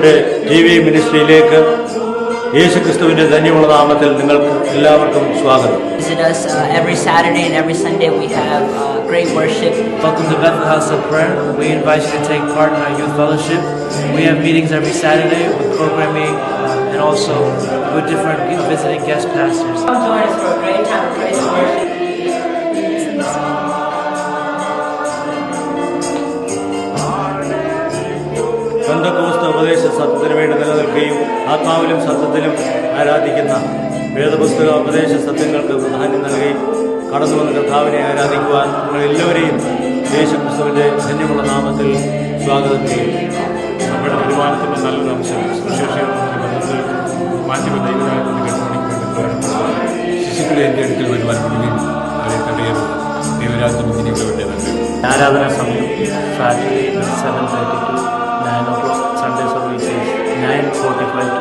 ക്രിസ്തുവിന്റെ TV മിനിസ്ട്രിയിലേക്ക് യേശുക്രിസ്തുവിന്റെ ധന്യമുള്ള നാമത്തിൽ നിങ്ങൾക്ക് എല്ലാവർക്കും സ്വാഗതം. Visit us every Saturday and every Sunday. We have great worship. Welcome to Bethel House of Prayer. We invite you to take part in our youth fellowship. We have meetings every Saturday with programming and also with different visiting guest pastors. Come join us for a great time of praise and worship. Pentecost ഉപദേശ സത്യത്തിന് വേണ്ടി നിലനിൽക്കുകയും ആത്മാവിലും സത്യത്തിലും ആരാധിക്കുന്ന വേദപുസ്തക ഉപദേശ സത്യങ്ങൾക്ക് പ്രാധാന്യം നൽകി കടന്നു വന്ന കർത്താവിനെ ആരാധിക്കുവാൻ നിങ്ങൾ എല്ലാവരെയും യേശുക്രിസ്തുവിന്റെ ധന്യമുള്ള നാമത്തിൽ സ്വാഗതം ചെയ്യും. നമ്മുടെ വരുമാനത്തിൻ്റെ നല്ലൊരു അംശം സുശേഷം മാറ്റി ദൈവരാജ്യത്തിൻ്റെ ശിശുക്കളെ എൻ്റെ അടുക്കൽ വരുവാൻ മുന്നിൽ അവരെ തടയരുത്. ദൈവരാജ്യം മുന്നിലുള്ളവരുടേതല്ല. ആരാധന സമയം Saturday 7:30 to 9 o'clock. Sunday service is 9:45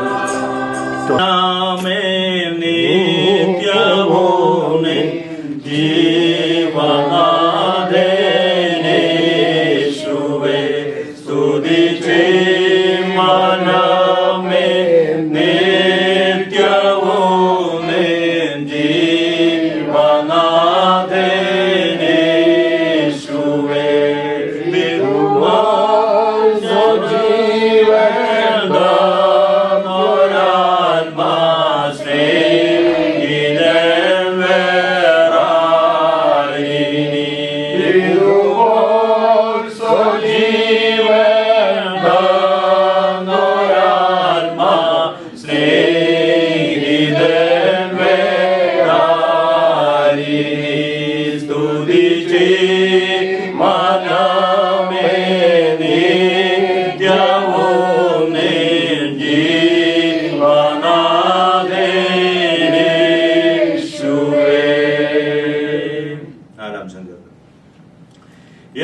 to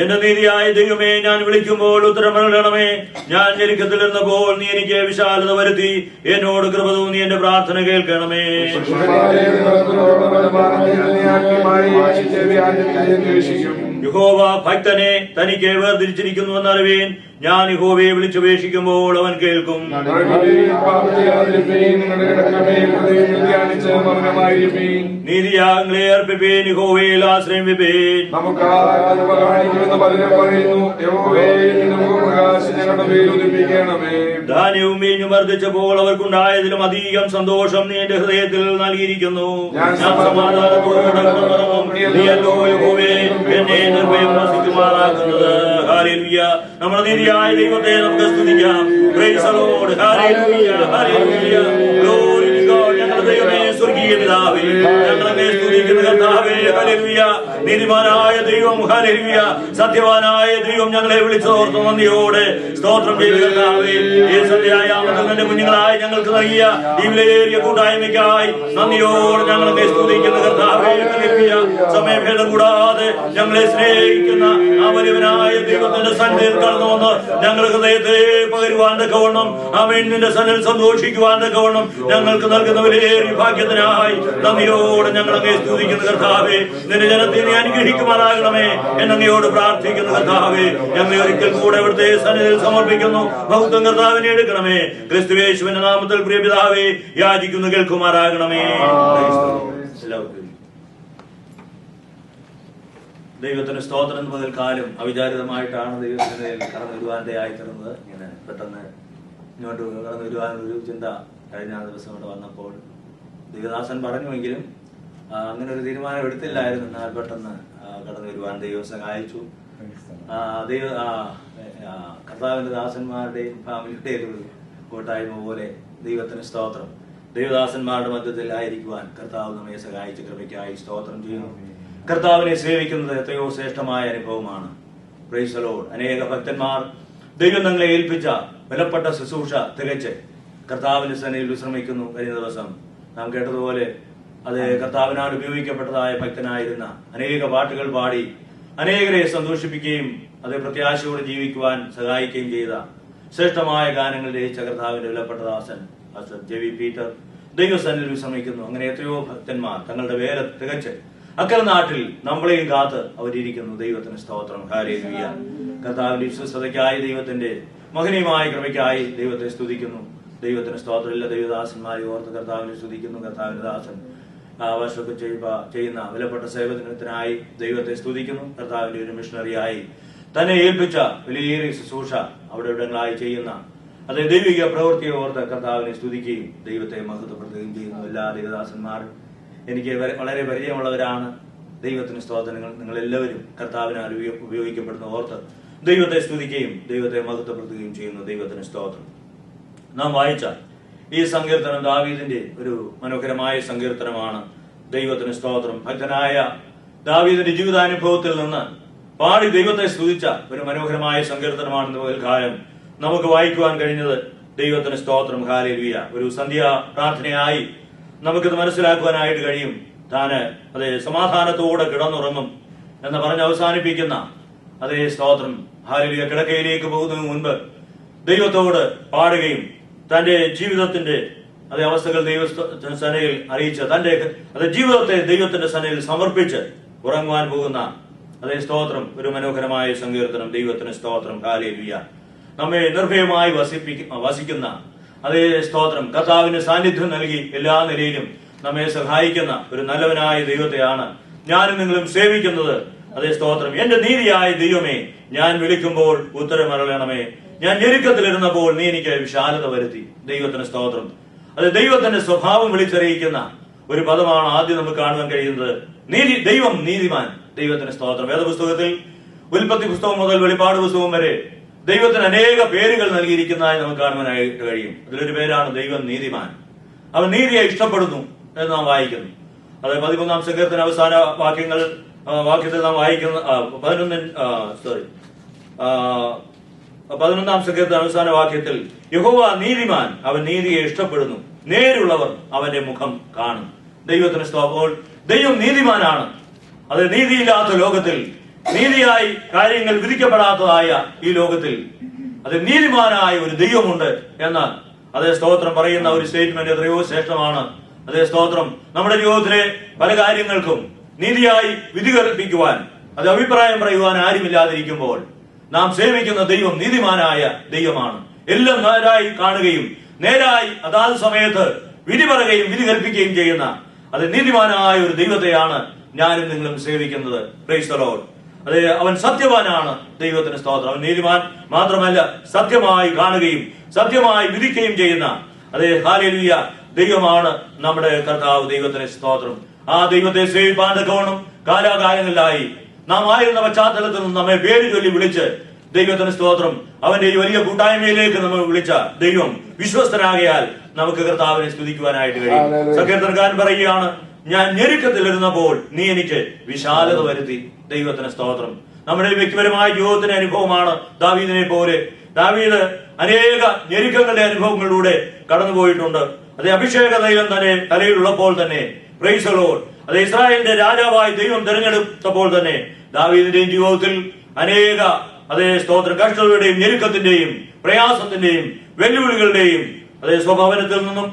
എന്റെ നീതിയായ ദൈവമേ, ഞാൻ വിളിക്കുമ്പോൾ ഉത്തരം നൽകണമേ. ഞാൻ ഞെരുക്കത്തിൽ നിന്നപ്പോൾ നീ എനിക്ക് വിശാലത വരുത്തി. എന്നോട് കൃപ തോന്നി എന്റെ പ്രാർത്ഥന കേൾക്കണമേ. യഹോവ ഭക്തനെ തനിക്ക് വേർതിരിച്ചിരിക്കുന്നുവെന്ന് അറിവേൻ. ഞാൻ യഹോവയെ വിളിച്ചപേക്ഷിക്കുമ്പോൾ അവൻ കേൾക്കും. നീതിയാഗങ്ങളെ അർപ്പിപ്പേൻ, യഹോവയിൽ ആശ്രയം വെപ്പേൻ. ധാന്യവും വീഞ്ഞും വർദ്ധിച്ചപ്പോൾ അവർക്കുണ്ടായതിലും അധികം സന്തോഷം നീ എന്റെ ഹൃദയത്തിൽ നൽകിയിരിക്കുന്നു. ഞാൻ സമാധാനത്തോടെ നീയല്ലോ യഹോവേ എന്നെ നിർഭയം വസിക്കുമാറാക്കുന്നത്. ഹല്ലേലൂയ. നമ്മുടെ നീതിയായ ദൈവത്തെ നമുക്ക് സ്തുതിക്കാം. Praise the Lord. Hallelujah, hallelujah. Glory to God. ഞങ്ങളുടെ ദൈവമേ, സ്വർഗീയ പിതാവേ, ഞങ്ങളെ സ്തുതിക്കുന്ന കർത്താവേ, ഹല്ലേലൂയ. നീതിമാനായ ദൈവം, ഹല്ലേലൂയ. സത്യവാനായ ദൈവം ഞങ്ങളെ വിളിച്ചോർത്ത് നന്ദിയോടെ സ്തോത്രം ചെയ്ത് കർത്താവേ, ഈ സന്ധ്യായാമത്തിന്റെ കുഞ്ഞുങ്ങളായി ഞങ്ങൾക്ക് നൽകിയ ഈ വിലയേറിയ കൂട്ടായ്മയ്ക്കായി നന്ദിയോടെ ഞങ്ങളെ സ്തുതിക്കുന്ന കർത്താവേ, ഹല്ലേലൂയ. സമയഭേദം കൂടാതെ ഞങ്ങളെ സ്നേഹിക്കുന്ന ആ വലിയവനായ ദൈവത്തിന്റെ സന്നിധിയിൽ കടന്നു വന്ന് ഞങ്ങൾ ഹൃദയത്തെ പകരുവാൻ തക്കവണ്ണം അവൻ നിന്റെ സന്നിധിയിൽ സന്തോഷിക്കുവാൻ തക്കവണ്ണം ഞങ്ങൾക്ക് നൽകുന്ന വലിയേറിയ ഭാഗ്യത്തിനായി നന്ദിയോടെ ഞങ്ങളെ സ്തുതിക്കുന്ന കർത്താവേ, നിന്റെ ജനത്തെ നീ അനുഗ്രഹിക്കുമാറാകണമേ എന്നങ്ങയോട് പ്രാർത്ഥിക്കുന്ന കർത്താവേ, ഞങ്ങളെ ഒരിക്കൽ കൂടെ ഇവിടുത്തെ സന്നിധിയിൽ സമർപ്പിക്കുന്നു. ബഹുത്വം കർത്താവിനെ എടുക്കണമേ. ക്രിസ്തുയേശുവിന്റെ നാമത്തിൽ പ്രിയ പിതാവേ യാചിക്കുന്നു, കേൾക്കുമാറാകണമേ. ദൈവത്തിന് സ്തോത്രം. പകൽക്കാലം അവിചാരിതമായിട്ടാണ് ദൈവത്തിന്റെ കടന്നു വരുവാനിടയായി തീർന്നത്. ഇങ്ങനെ പെട്ടെന്ന് ഇങ്ങോട്ട് കടന്നു വരുവാനൊരു ചിന്ത കഴിഞ്ഞ ദിവസം ഇവിടെ വന്നപ്പോൾ ദൈവദാസൻ പറഞ്ഞുവെങ്കിലും അങ്ങനെ ഒരു തീരുമാനം എടുത്തില്ലായിരുന്നു. എന്നാൽ പെട്ടെന്ന് കടന്നു വരുവാൻ ദൈവം സഹായിച്ചു. കർത്താവിന്റെ ദാസന്മാരുടെയും ഫാമിലിയുടെയും ഒരു കൂട്ടായ്മ പോലെ ദൈവത്തിന് സ്തോത്രം. ദൈവദാസന്മാരുടെ മധ്യത്തിൽ ആയിരിക്കുവാൻ കർത്താവ് നമ്മെ സഹായിച്ച കൃപയ്ക്കായി സ്തോത്രം ചെയ്യുന്നു. കർത്താവിനെ സേവിക്കുന്നത് എത്രയോ ശ്രേഷ്ഠമായ അനുഭവമാണ്. Price the Lord. അനേക ഭക്തന്മാർ ദൈവം തങ്ങളെ ഏൽപ്പിച്ച വിലപ്പെട്ട ശുശ്രൂഷ തികച്ച് കർത്താവിന്റെ സന്നിധിയിൽ വിശ്രമിക്കുന്നു. കഴിഞ്ഞ ദിവസം നാം കേട്ടതുപോലെ അത് കർത്താവിനാൽ ഉപയോഗിക്കപ്പെട്ടതായ ഭക്തനായിരുന്ന അനേക പാട്ടുകൾ പാടി അനേകരെ സന്തോഷിപ്പിക്കുകയും അത് പ്രത്യാശയോടെ ജീവിക്കുവാൻ സഹായിക്കുകയും ചെയ്ത ശ്രേഷ്ഠമായ ഗാനങ്ങൾ രചിച്ച കർത്താവിന്റെ വിലപ്പെട്ട ദാസൻ ജെവി പീറ്റർ ദൈവസന്നിധിയിൽ വിശ്രമിക്കുന്നു. അങ്ങനെ എത്രയോ ഭക്തന്മാർ തങ്ങളുടെ വേല തികച്ച് അക്കരെ നാട്ടിൽ നമ്മളെയും കാത്ത് അവരിയ്ക്കുന്നു. ദൈവത്തിന് സ്തോത്രം. ഹല്ലേലൂയ. കർത്താവിന്റെ വിശ്വസ്തതയ്ക്കായി ദൈവത്തിന്റെ മഹനീയമായ കൃപയ്ക്കായി ദൈവത്തെ സ്തുതിക്കുന്നു. ദൈവത്തിന് സ്തോത്രമില്ല. ദൈവദാസന്മാരെ ഓർത്ത് കർത്താവിനെ സ്തുതിക്കുന്നു. കർത്താവിന്റെ ദാസൻ വർഷമൊക്കെ ചെയ്യുന്ന വിലപ്പെട്ട സേവനത്തിനായി ദൈവത്തെ സ്തുതിക്കുന്നു. കർത്താവിന്റെ ഒരു മിഷണറിയായി തന്നെ ഏൽപ്പിച്ച വലിയ ശുശ്രൂഷ അവിടെ ഇവിടങ്ങളായി ചെയ്യുന്ന അതേ ദൈവിക പ്രവൃത്തിയെ ഓർത്ത് കർത്താവിനെ സ്തുതിക്കുകയും ദൈവത്തെ മഹത്വപ്പെടുത്തുകയും ചെയ്യുന്നു. എല്ലാ ദൈവദാസന്മാരും എനിക്ക് വളരെ പരിചയമുള്ളവരാണ്. ദൈവത്തിന് സ്തോത്രങ്ങൾ. നിങ്ങൾ എല്ലാവരും കർത്താവിനാൽ ഉപയോഗിക്കപ്പെടുന്ന ഓർത്ത് ദൈവത്തെ സ്തുതിക്കുകയും ദൈവത്തെ മഹത്വപ്പെടുത്തുകയും ചെയ്യുന്നു. ദൈവത്തിന് സ്തോത്രം. നാം വായിച്ച ഈ സങ്കീർത്തനം ദാവീദിന്റെ ഒരു മനോഹരമായ സങ്കീർത്തനമാണ്. ദൈവത്തിന് സ്തോത്രം. ഭക്തനായ ദാവീദിന്റെ ജീവിതാനുഭവത്തിൽ നിന്ന് പാടി ദൈവത്തെ സ്തുതിച്ച ഒരു മനോഹരമായ സങ്കീർത്തനമാണ് പകൽക്കാലം നമുക്ക് വായിക്കുവാൻ കഴിഞ്ഞത്. ദൈവത്തിന് സ്തോത്രം. ഹല്ലേലൂയ. ഒരു സന്ധ്യാ പ്രാർത്ഥനയായി നമുക്കിത് മനസ്സിലാക്കുവാനായിട്ട് കഴിയും. താന് അതേ സമാധാനത്തോടെ കിടന്നുറങ്ങും എന്ന് പറഞ്ഞ് അവസാനിപ്പിക്കുന്ന അതേ സ്തോത്രം. ഹല്ലേലൂയ. കിടക്കയിലേക്ക് പോകുന്നതിന് മുൻപ് ദൈവത്തോട് പാടുകയും തന്റെ ജീവിതത്തിന്റെ അതേ അവസ്ഥകൾ ദൈവത്തിന്റെ സന്നയിൽ അറിയിച്ച് തന്റെ അതേ ജീവിതത്തെ ദൈവത്തിന്റെ സന്നയിൽ സമർപ്പിച്ച് ഉറങ്ങുവാൻ പോകുന്ന അതേ സ്തോത്രം. ഒരു മനോഹരമായ സങ്കീർത്തനം. ദൈവത്തിന് സ്തോത്രം. ഹല്ലേലൂയ. നമ്മെ നിർഭയമായി വസിക്കുന്ന അതേ സ്തോത്രം. കർത്താവിന് സാന്നിധ്യം നൽകി എല്ലാ നിലയിലും നമ്മെ സഹായിക്കുന്ന ഒരു നല്ലവനായ ദൈവത്തെയാണ് ഞാനും നിങ്ങളും സേവിക്കുന്നത്. അതേ സ്തോത്രം. എന്റെ നീതിയായ ദൈവമേ, ഞാൻ വിളിക്കുമ്പോൾ ഉത്തരമരളണമേ. ഞാൻ ഞെരുക്കത്തിലിരുന്നപ്പോൾ നീ എനിക്ക് വിശാലത വരുത്തി. ദൈവത്തിന് സ്തോത്രം. അത് ദൈവത്തിന്റെ സ്വഭാവം വിളിച്ചറിയിക്കുന്ന ഒരു പദമാണ് ആദ്യം നമുക്ക് കാണുവാൻ കഴിയുന്നത്. ദൈവം നീതിമാൻ. ദൈവത്തിന് സ്തോത്രം. വേദപുസ്തകത്തിൽ ഉൽപ്പത്തി പുസ്തകം മുതൽ വെളിപ്പാട് പുസ്തകം വരെ ദൈവത്തിന് അനേക പേരുകൾ നൽകിയിരിക്കുന്നതായി നമുക്ക് കാണുവാനായിട്ട് കഴിയും. അതിലൊരു പേരാണ് ദൈവം നീതിമാൻ. അവൻ നീതിയെ ഇഷ്ടപ്പെടുന്നു എന്ന് നാം വായിക്കുന്നു. അത് 13-ാം സങ്കീർത്തന അവസാന വാക്യത്തിൽ നാം വായിക്കുന്ന 11-ാം സങ്കീർത്തന അവസാന വാക്യത്തിൽ യഹോവ നീതിമാൻ, അവൻ നീതിയെ ഇഷ്ടപ്പെടുന്നു, നേരുള്ളവർ അവന്റെ മുഖം കാണും. ദൈവത്തിന് സ്തോത്രം. ദൈവം നീതിമാനാണ്. അത് നീതിയില്ലാത്ത ലോകത്തിൽ, നീതിയായി കാര്യങ്ങൾ വിധിക്കപ്പെടാത്തതായ ഈ ലോകത്തിൽ അത് നീതിമാനായ ഒരു ദൈവമുണ്ട് എന്നാൽ അതേ സ്തോത്രം പറയുന്ന ഒരു സ്റ്റേറ്റ്മെന്റ് എത്രയോ ശ്രേഷ്ഠമാണ്. അതേ സ്തോത്രം. നമ്മുടെ ജീവിതത്തിലെ പല കാര്യങ്ങൾക്കും നീതിയായി വിധി കൽപ്പിക്കുവാൻ, അത് അഭിപ്രായം പറയുവാൻ ആരുമില്ലാതിരിക്കുമ്പോൾ നാം സേവിക്കുന്ന ദൈവം നീതിമാനായ ദൈവമാണ്. എല്ലാം നേരായി കാണുകയും നേരായി അതാത് സമയത്ത് വിധി പറയുകയും വിധി കൽപ്പിക്കുകയും ചെയ്യുന്ന അത് നീതിമാനായ ഒരു ദൈവത്തെയാണ് ഞാനും നിങ്ങളും സേവിക്കുന്നത്. Price the Lord. അതെ, അവൻ സത്യവാനാണ്. ദൈവത്തിന് സ്തോത്രം. അവൻ നീതിമാൻ മാത്രമല്ല, സത്യമായി കാണുകയും സത്യമായി വിധിക്കുകയും ചെയ്യുന്ന അതേ ഹല്ലേലൂയ ദൈവമാണ് നമ്മുടെ കർത്താവ്. ദൈവത്തിന് സ്തോത്രം. ആ ദൈവത്തെ സേവിപ്പാൻ തക്കവണ്ണം കാലാകാലങ്ങളിലായി നാം ആയിരുന്ന പശ്ചാത്തലത്തിൽ നിന്ന് നമ്മെ പേര് ചൊല്ലി വിളിച്ച് ദൈവത്തിന് സ്തോത്രം അവന്റെ ഈ വലിയ കൂട്ടായ്മയിലേക്ക് നമ്മൾ വിളിച്ച ദൈവം വിശ്വസ്തനാകയാൽ നമുക്ക് കർത്താവിനെ സ്തുതിക്കുവാനായിട്ട് കഴിയും. സങ്കീർത്തനക്കാരൻ പറയുകയാണ്, ഞാൻ ഞെരുക്കത്തിലിരുന്നപ്പോൾ നീ എനിക്ക് വിശാലത വരുത്തി. ദൈവത്തിന് സ്തോത്രം. നമ്മുടെ വ്യക്തിപരമായ ജീവിതത്തിന്റെ അനുഭവമാണ് ദാവീദിനെ പോലെ. ദാവീദ് അനേക ഞെരുക്കങ്ങളുടെ അനുഭവങ്ങളിലൂടെ കടന്നുപോയിട്ടുണ്ട്. അതേ അഭിഷേക തൈലം തന്നെ തലയിലുള്ളപ്പോൾ തന്നെ പ്രൈസ് ദി ലോർഡ്. അത് ഇസ്രായേലിന്റെ രാജാവായി ദൈവം തെരഞ്ഞെടുത്തപ്പോൾ തന്നെ ദാവീദിന്റെയും ജീവിതത്തിൽ അനേക അതേ സ്തോത്ര കഷ്ടതയുടെയും ഞെരുക്കത്തിന്റെയും പ്രയാസത്തിന്റെയും വെല്ലുവിളികളുടെയും അതേ സ്വഭാവനത്തിൽ നിന്നും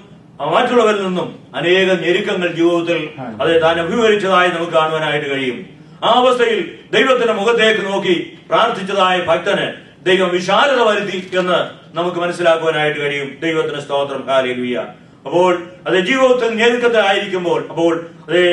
മറ്റുള്ളവരിൽ നിന്നും അനേക ഞെരുക്കങ്ങൾ ജീവിതത്തിൽ അതേ താൻ അഭിമുഖീകരിച്ചതായി നമുക്ക് കാണുവാനായിട്ട് കഴിയും. ആ അവസ്ഥയിൽ ദൈവത്തിന്റെ മുഖത്തേക്ക് നോക്കി പ്രാർത്ഥിച്ചതായ ഭക്തന് ദൈവം വിശാലത വരുത്തി എന്ന് നമുക്ക് മനസ്സിലാക്കുവാനായിട്ട് കഴിയും. ദൈവത്തിന് സ്തോത്രം. ഹല്ലേലൂയ. അപ്പോൾ അതേ ജീവിതത്തിൽ ഞെരുക്കത്തിലായിരിക്കുമ്പോൾ അപ്പോൾ അതേ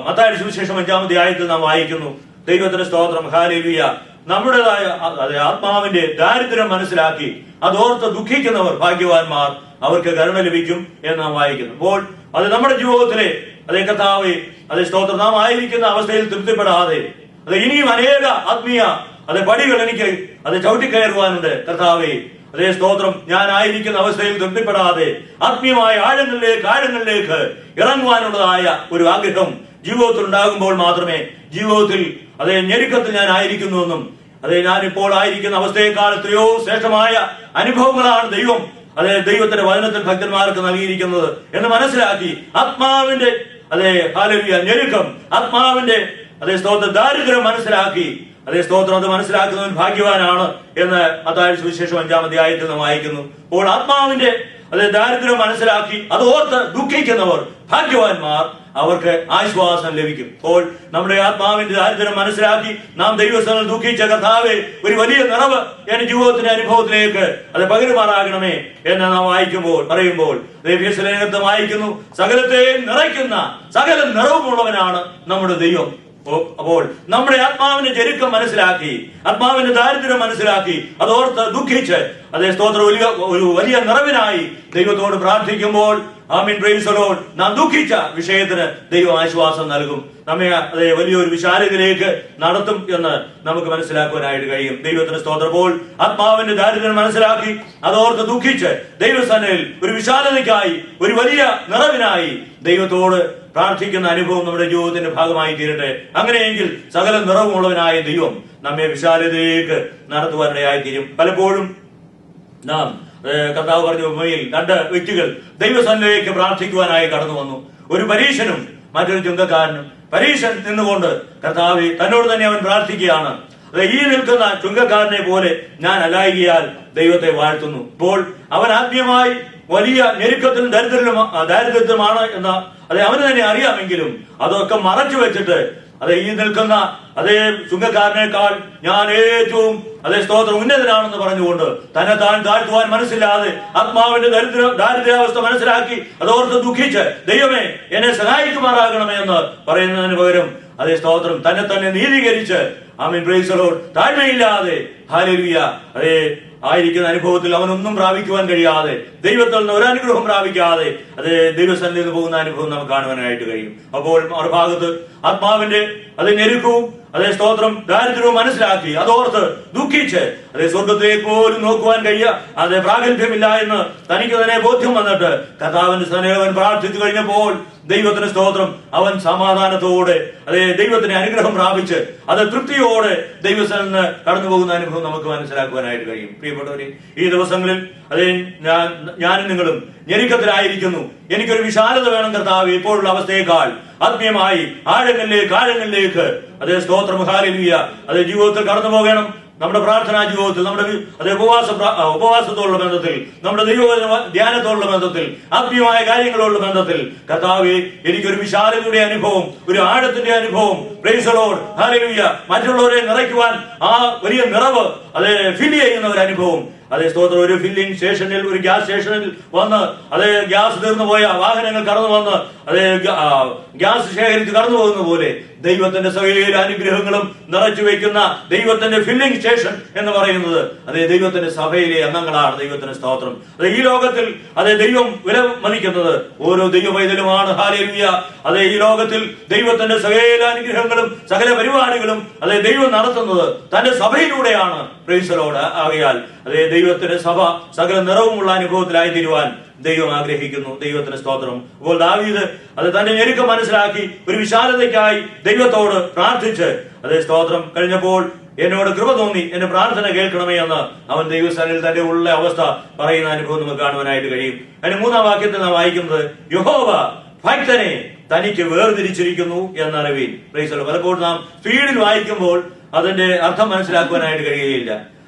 മത്തായിയുടെ സുവിശേഷം 5-ാം അധ്യായത്തിൽ നാം വായിക്കുന്നു. ദൈവത്തിന്റെ സ്തോത്രം. ഹല്ലേലൂയ. നമ്മുടേതായ അതേ ആത്മാവിന്റെ ദാരിദ്ര്യം മനസ്സിലാക്കി അതോർത്ത് ദുഃഖിക്കുന്നവർ ഭാഗ്യവാന്മാർ, അവർക്ക് കരുണ ലഭിക്കും എന്ന് നാം വായിക്കുന്നു. അപ്പോൾ അത് നമ്മുടെ ജീവിതത്തിലെ അതേ കർത്താവേ അതേ സ്തോത്രം നാം ആയിരിക്കുന്ന അവസ്ഥയിൽ തൃപ്തിപ്പെടാതെ അത് ഇനിയും അനേക ആത്മീയ അതേ പടികൾ എനിക്ക് അത് ചവിട്ടിക്കയറുവാനുണ്ട്. കർത്താവേ അതേ സ്തോത്രം ഞാൻ ആയിരിക്കുന്ന അവസ്ഥയിൽ തൃപ്തിപ്പെടാതെ ആത്മീയമായ ആഴങ്ങളിലേക്ക് ഇറങ്ങുവാനുള്ളതായ ഒരു ആഗ്രഹം ജീവിതത്തിൽ ഉണ്ടാകുമ്പോൾ മാത്രമേ ജീവിതത്തിൽ അതേ ഞെരുക്കത്തിൽ ഞാൻ ആയിരിക്കുന്നുവെന്നും അതേ ഞാൻ ഇപ്പോൾ ആയിരിക്കുന്ന അവസ്ഥയേക്കാൾ എത്രയോ ശ്രേഷ്ഠമായ അനുഭവങ്ങളാണ് ദൈവം അതേ ദൈവത്തിന്റെ വചനത്തിൽ ഭക്തന്മാർക്ക് നൽകിയിരിക്കുന്നത് എന്ന് മനസ്സിലാക്കി ആത്മാവിന്റെ അതേ ഹല്ലേലൂയ ഞെരുക്കം, ആത്മാവിന്റെ അതേ സ്തോത്ര ദാരിദ്ര്യം മനസ്സിലാക്കി അതേ സ്തോത്രം അത് മനസ്സിലാക്കുന്നവൻ ഭാഗ്യവാനാണ് എന്ന് മത്തായിയുടെ സുവിശേഷം 5-ാം അധ്യായത്തിൽ നാം വായിക്കുന്നു. അപ്പോൾ ആത്മാവിന്റെ അതേ ദാരിദ്ര്യം മനസ്സിലാക്കി അത് ഓർത്ത് ദുഃഖിക്കുന്നവർ ഭാഗ്യവാന്മാർ, അവർക്ക് ആശ്വാസം ലഭിക്കും. അപ്പോൾ നമ്മുടെ ആത്മാവിന്റെ ദാരിദ്ര്യം മനസ്സിലാക്കി നാം ദൈവസ്ഥലം ദുഃഖിച്ച കർത്താവേ, ഒരു വലിയ നിറവ് എന്റെ ജീവിതത്തിന്റെ അനുഭവത്തിലേക്ക് അത് പകരുമാറാകണമേ എന്ന് നാം പറയുമ്പോൾ ലേഖനത്തിൽ വായിക്കുന്നു, സകലത്തെയും നിറയ്ക്കുന്ന സകല നിറവുമുള്ളവനാണ് നമ്മുടെ ദൈവം. അപ്പോൾ നമ്മുടെ ആത്മാവിന്റെ ഞെരുക്കം മനസ്സിലാക്കി, ആത്മാവിന്റെ ദാരിദ്ര്യം മനസ്സിലാക്കി, അതോർത്ത് ദുഃഖിച്ച് അതേ സ്തോത്രം ഒരു വലിയ നിറവിനായി ദൈവത്തോട് പ്രാർത്ഥിക്കുമ്പോൾ ആമീൻ പ്രൈസ് ദി ലോർഡ്, നാം ദുഃഖിച്ച വിഷയത്തിന് ദൈവം ആശ്വാസം നൽകും, നമ്മെ അതേ വലിയൊരു വിശാലതയിലേക്ക് നടത്തും എന്ന് നമുക്ക് മനസ്സിലാക്കുവാനായിട്ട് കഴിയും. ദൈവത്തിന് സ്തോത്രപ്പോൾ ആത്മാവിന്റെ ദാരിദ്ര്യം മനസ്സിലാക്കി അതോർത്ത് ദുഃഖിച്ച് ദൈവസന്നിധിയിൽ ഒരു വിശാലതയ്ക്കായി, ഒരു വലിയ നിറവിനായി ദൈവത്തോട് പ്രാർത്ഥിക്കുന്ന അനുഭവം നമ്മുടെ ജീവിതത്തിന്റെ ഭാഗമായി തീരട്ടെ. അങ്ങനെയെങ്കിൽ സകല നിറവുമുള്ളവനായ ദൈവം നമ്മെ വിശാലതയിലേക്ക് നടത്തുവാനിടയായി തീരും. പലപ്പോഴും നാം കർത്താവ് പറഞ്ഞ ഉപമയിൽ 2 വ്യക്തികൾ ദൈവസന്നിധിയിലേക്ക് പ്രാർത്ഥിക്കുവാനായി കടന്നു വന്നു. ഒരു പരീശനും മറ്റൊരു ചുങ്കക്കാരനും. പരീശൻ നിന്നുകൊണ്ട് കർത്താവ് തന്നോട് തന്നെ അവൻ പ്രാർത്ഥിക്കുകയാണ്, ഈ നിൽക്കുന്ന ചുങ്കക്കാരനെ പോലെ ഞാൻ അല്ലായികയാൽ ദൈവത്തെ വാഴ്ത്തുന്നു. ഇപ്പോൾ അവൻ ആത്മീയമായി വലിയ ഞെരുക്കത്തിലും ദാരിദ്ര്യത്തിലുമാണ് എന്ന് അവന് തന്നെ അറിയാമെങ്കിലും അതൊക്കെ മറച്ചു വെച്ചിട്ട് ഈ നിൽക്കുന്ന അതേ ചുങ്കക്കാരനേക്കാൾ ഞാൻ ഏറ്റവും സ്തോത്രം ഉന്നതനാണെന്ന് പറഞ്ഞുകൊണ്ട് തന്നെ താൻ താഴ്ത്തുവാൻ മനസ്സില്ലാതെ ആത്മാവിന്റെ ദാരിദ്ര്യാവസ്ഥ മനസ്സിലാക്കി അതോർത്ത് ദുഃഖിച്ച് ദൈവമേ എന്നെ സഹായിക്കുമാറാകണമേ എന്ന് പറയുന്നതിന് പകരം സ്തോത്രം തന്നെ നീതീകരിച്ച് ആമീൻ പ്രൈസ് ദി ലോർഡ് താഴ്മയില്ലാതെ ഹല്ലേലൂയ ആയിരിക്കുന്ന അനുഭവത്തിൽ അവനൊന്നും പ്രാപിക്കുവാൻ കഴിയാതെ, ദൈവത്തിൽ നിന്ന് ഒരനുഗ്രഹം പ്രാപിക്കാതെ ദൈവസന്നിധിയിൽ പോകുന്ന അനുഭവം നമുക്ക് കാണുവാനായിട്ട് കഴിയും. അപ്പോൾ മറുഭാഗത്ത് ആത്മാവിന്റെ ഞെരുക്കവും സ്തോത്രം ദാരിദ്ര്യവും മനസ്സിലാക്കി അതോർത്ത് ദുഃഖിച്ച് സ്വർഗത്തിലേക്ക് പോലും നോക്കുവാൻ കഴിയുക പ്രാഗൽഭ്യമില്ല എന്ന് തനിക്ക് തന്നെ ബോധ്യം വന്നിട്ട് കർത്താവിന്റെ സ്നേഹം പ്രാർത്ഥിച്ചു കഴിഞ്ഞപ്പോൾ ദൈവത്തിന് സ്തോത്രം അവൻ സമാധാനത്തോടെ ദൈവത്തിന്റെ അനുഗ്രഹം പ്രാപിച്ച് തൃപ്തിയോടെ ദൈവസ്ഥലിൽ നിന്ന് കടന്നു പോകുന്ന അനുഭവം നമുക്ക് മനസ്സിലാക്കുവാനായിട്ട് കഴിയും. പ്രിയപ്പെട്ടവരെ, ഈ ദിവസങ്ങളിൽ ഞാനും നിങ്ങളും ഞെരുക്കത്തിലായിരിക്കുന്നു. എനിക്കൊരു വിശാലത വേണം കർത്താവ്, ഇപ്പോഴുള്ള അവസ്ഥയേക്കാൾ ആത്മീയമായി ആഴങ്ങളിലേക്ക് സ്തോത്രം ഹല്ലേലൂയ ജീവിതത്തിൽ കടന്നു പോകണം. നമ്മുടെ പ്രാർത്ഥനാ ജീവിതത്തിൽ, നമ്മുടെ ഉപവാസത്തോടുള്ള ബന്ധത്തിൽ, നമ്മുടെ ദൈവ ധ്യാനത്തോടുള്ള ബന്ധത്തിൽ, ആത്മീയമായ കാര്യങ്ങളോടുള്ള ബന്ധത്തിൽ കർത്താവേ എനിക്കൊരു വിശാലതയുടെ അനുഭവം, ഒരു ആഴത്തിന്റെ അനുഭവം, പ്രൈസ് ദി ലോർഡ് ഹല്ലേലൂയ, മറ്റുള്ളവരെ നിറയ്ക്കുവാൻ ആ വലിയ നിറവ് ഫിൽ ചെയ്യുന്ന ഒരു അനുഭവം സ്തോത്രം. ഒരു ഫില്ലിംഗ് സ്റ്റേഷനിൽ, ഒരു ഗ്യാസ് സ്റ്റേഷനിൽ വന്ന് ഗ്യാസ് തീർന്നു പോയ വാഹനങ്ങൾ കടന്നു വന്ന് ഗ്യാസ് ശേഖരിച്ച് കടന്നു പോകുന്ന പോലെ ദൈവത്തിന്റെ സകല അനുഗ്രഹങ്ങളും നിറച്ചു വെക്കുന്ന ദൈവത്തിന്റെ ഫില്ലിംഗ് സ്റ്റേഷൻ എന്ന് പറയുന്നത് ദൈവത്തിന്റെ സഭയിലെ അംഗങ്ങളാണ്. ദൈവത്തിന്റെ സ്തോത്രം. ഈ ലോകത്തിൽ ദൈവം വില മതിക്കുന്നത് ഓരോ ദൈവ പൈതലുമാണ്. ഹല്ലേലൂയ. ഈ ലോകത്തിൽ ദൈവത്തിന്റെ സകല അനുഗ്രഹങ്ങളും സകല പരിപാടികളും ദൈവം നടത്തുന്നത് തന്റെ സഭയിലൂടെയാണ്. Price the Lord. ആകയാൽ ദൈവത്തിന്റെ സഭ സകല നിറവുമുള്ള അനുഭവത്തിലായി തീരുവാൻ ദൈവം ആഗ്രഹിക്കുന്നു. ദൈവത്തിന് സ്തോത്രം. അപ്പോൾ ദാവീദ് തന്റെ ഞെരുക്കം മനസ്സിലാക്കി ഒരു വിശാലതയ്ക്കായി ദൈവത്തോട് പ്രാർത്ഥിച്ച് സ്തോത്രം കഴിഞ്ഞപ്പോൾ എന്നോട് കൃപ തോന്നി, എന്റെ പ്രാർത്ഥന കേൾക്കണമേ എന്ന് അവൻ ദൈവസന്നിധിയിൽ തന്റെ ഉള്ള അവസ്ഥ പറയുന്ന അനുഭവം നമുക്ക് കാണുവാനായിട്ട് കഴിയും. അതിന് 3-ാം വാക്യത്തിൽ നാം വായിക്കുന്നത് യഹോവ ഭക്തനെ തനിക്ക് വേർതിരിച്ചിരിക്കുന്നു എന്നറിവീൻ. Praise the Lord. പലപ്പോഴും നാം സ്പീഡിൽ വായിക്കുമ്പോൾ അതിന്റെ അർത്ഥം മനസ്സിലാക്കുവാനായിട്ട് കഴിയുകയില്ല.